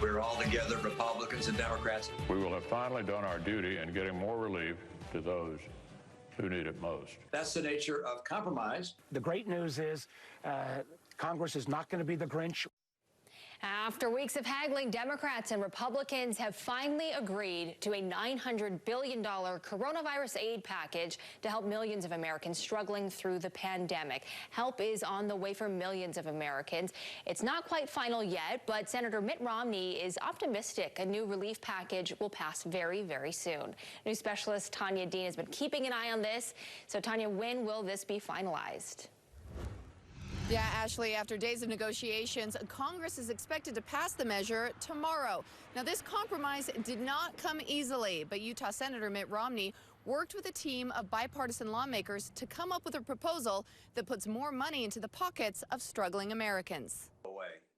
We're all together, Republicans and Democrats. We will have finally done our duty in getting more relief to those who need it most. That's the nature of compromise. The great news is Congress is not going to be the Grinch. After weeks of haggling, Democrats and Republicans have finally agreed to a $900 billion coronavirus aid package to help millions of Americans struggling through the pandemic. Help is on the way for millions of Americans. It's not quite final yet, but Senator Mitt Romney is optimistic a new relief package will pass very, very soon. News specialist Tanya Dean has been keeping an eye on this. So, Tanya, when will this be finalized? Yeah, Ashley, after days of negotiations, Congress is expected to pass the measure tomorrow. Now, this compromise did not come easily, but Utah Senator Mitt Romney worked with a team of bipartisan lawmakers to come up with a proposal that puts more money into the pockets of struggling Americans.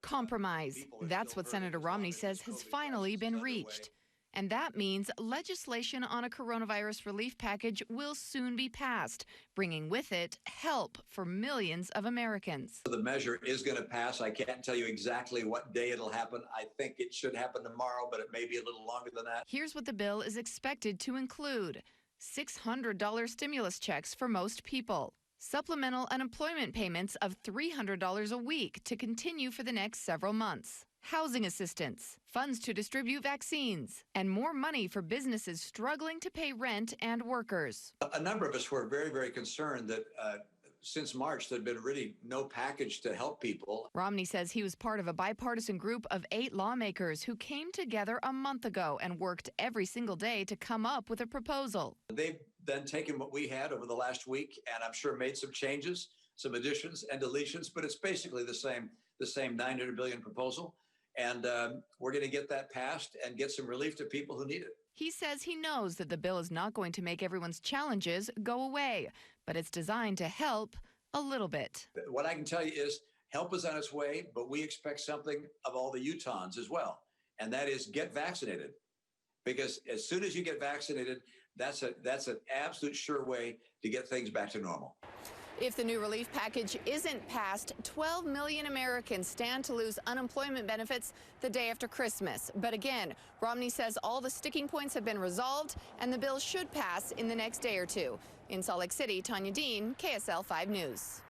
Compromise. That's what Senator Romney says has finally been reached. And that means legislation on a coronavirus relief package will soon be passed, bringing with it help for millions of Americans. The measure is going to pass. I can't tell you exactly what day it'll happen. I think it should happen tomorrow, but it may be a little longer than that. Here's what the bill is expected to include: $600 stimulus checks for most people, supplemental unemployment payments of $300 a week to continue for the next several months, housing assistance, funds to distribute vaccines, and more money for businesses struggling to pay rent and workers. A number of us were very, very concerned that since March, there'd been really no package to help people. Romney says he was part of a bipartisan group of 8 lawmakers who came together a month ago and worked every single day to come up with a proposal. They've then taken what we had over the last week and I'm sure made some changes, some additions and deletions, but it's basically the same $900 billion proposal. And we're going to get that passed and get some relief to people who need it. He says he knows that the bill is not going to make everyone's challenges go away, but it's designed to help a little bit. What I can tell you is help is on its way, but we expect something of all the Utahns as well, and that is get vaccinated. Because as soon as you get vaccinated, that's an absolute sure way to get things back to normal. If the new relief package isn't passed, 12 million Americans stand to lose unemployment benefits the day after Christmas. But again, Romney says all the sticking points have been resolved and the bill should pass in the next day or two. In Salt Lake City, Tanya Dean, KSL 5 News.